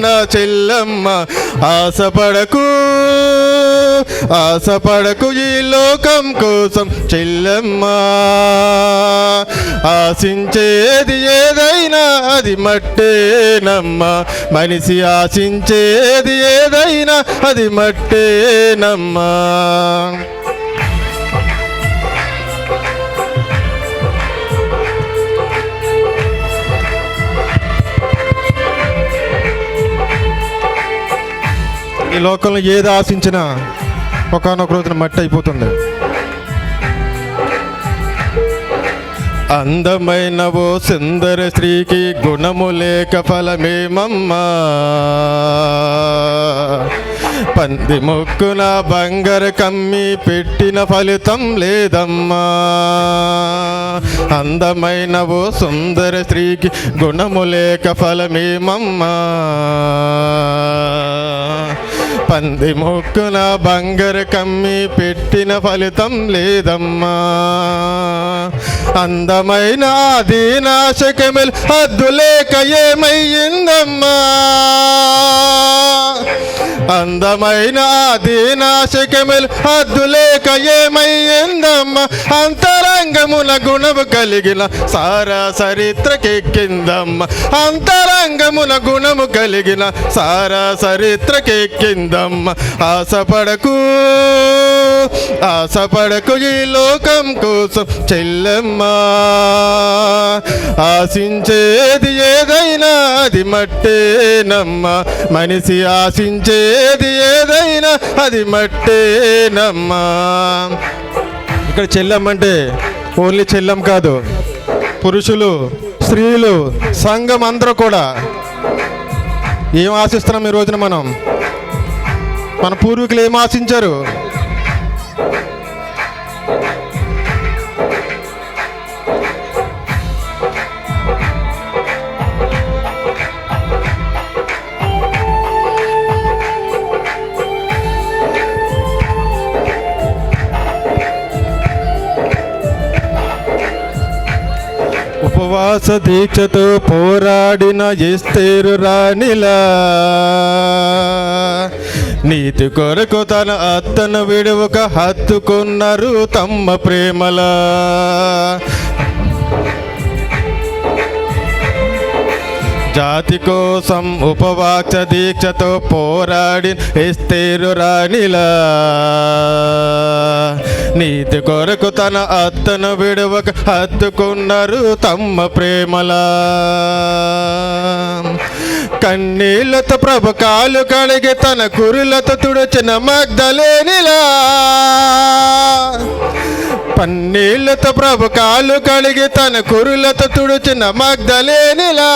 నా చెల్లమ్మ, ఆశపడకు ఈ లోకం కోసం చెల్లమ్మ. ఆశించేది ఏదైనా అది మట్టేనమ్మ, మనిషి ఆశించేది ఏదైనా అది మట్టేనమ్మా. ఈ లోకంలో ఏది ఆశించినా ఒకానొక రోజున మట్టి అయిపోతుంది. అందమైన ఓ సుందర స్త్రీకి గుణము లేక ఫలమేమమ్మా, పంది మొక్కున బంగారు కమ్మి పెట్టిన ఫలితం లేదమ్మా. అందమైన ఓ సుందర స్త్రీకి గుణము లేక ఫలమేమమ్మా, పంది మొక్కున బంగారు కమ్మి పెట్టిన ఫలితం లేదమ్మా. అందమైన దీనాశకములు హద్దులేక ఏమయ్యిందమ్మా, అందమైన దీనాశకములు హద్దులేక ఏమయ్యిందమ్మా. అంతరంగమున గుణము కలిగిన సారా చరిత్రకెక్కిందమ్మా, అంతరంగమున గుణము కలిగిన సారా చరిత్రకెక్కిందమ్మా. ఆశపడకు ఈ లోకం కోసం చెల్లెమ్మా, ఆశించేది ఏదైనా అది మట్టేనమ్మా, మనిషి ఆశించేది ఏదైనా అది మట్టేనమ్మా. ఇక్కడ చెల్లెమ్మ అంటే ఓన్లీ చెల్లెం కాదు, పురుషులు, స్త్రీలు, సంఘం అందరూ కూడా ఏం ఆశిస్తున్నాం ఈ రోజున? మన పూర్వీకులు ఏం ఆశించారు? ఉపవాస దీక్షతో పోరాడిన ఎస్తేరు రాణిలా, నీతి కొరకు తన అత్తను విడువక హత్తుకున్నారు తమ్మ ప్రేమలా. జాతి కోసం ఉపవాస దీక్షతో పోరాడిన ఎస్తేరు రాణిలా, నీతి కొరకు తన అత్తను విడువక హత్తుకున్నారు తమ్మ ప్రేమలా. కన్నీళ్లతో ప్రభు కాలు కడిగి తన కురులతో తుడిచిన మగ్దలేనిలా, పన్నీళ్లతో ప్రభు కాలు కడిగి తన కురులతో తుడిచిన మగ్దలేనిలా.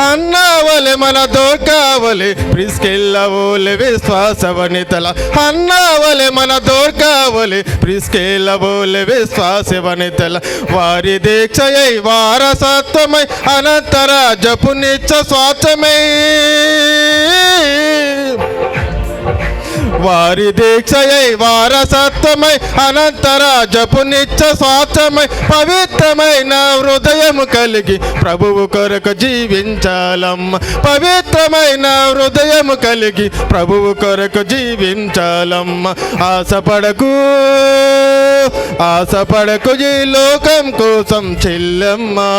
అన్నావలే మన దోర్కావలే ప్రిస్కెళ్ళవోలే విశ్వాసవనితల, అన్నావలే మన దోర్కావలే ప్రిస్కెళ్ళవోలే విశ్వాసవనితల. వారి దీక్షయై వారసత్వమై అనంతరాజపు నిత్య స్వార్థమై, వారి దీక్షయై వారసత్వమై అనంతరాజపు నిత్య స్వార్థమై, పవిత్రమైన హృదయము కలిగి ప్రభువు కొరకు జీవించాలమ్మ, పవిత్రమైన హృదయము కలిగి ప్రభువు కొరకు జీవించాలమ్మ. ఆశపడకు ఈ లోకం కోసం చెల్లెమ్మా,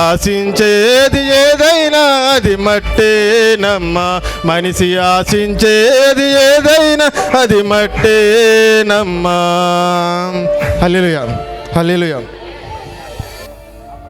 ఆశించేది ఏదైనా అది మట్టేనమ్మా, మనిషి ఆశించేది ఏదైనా అది మట్టేనమ్మా. హల్లెలూయా, హల్లెలూయా.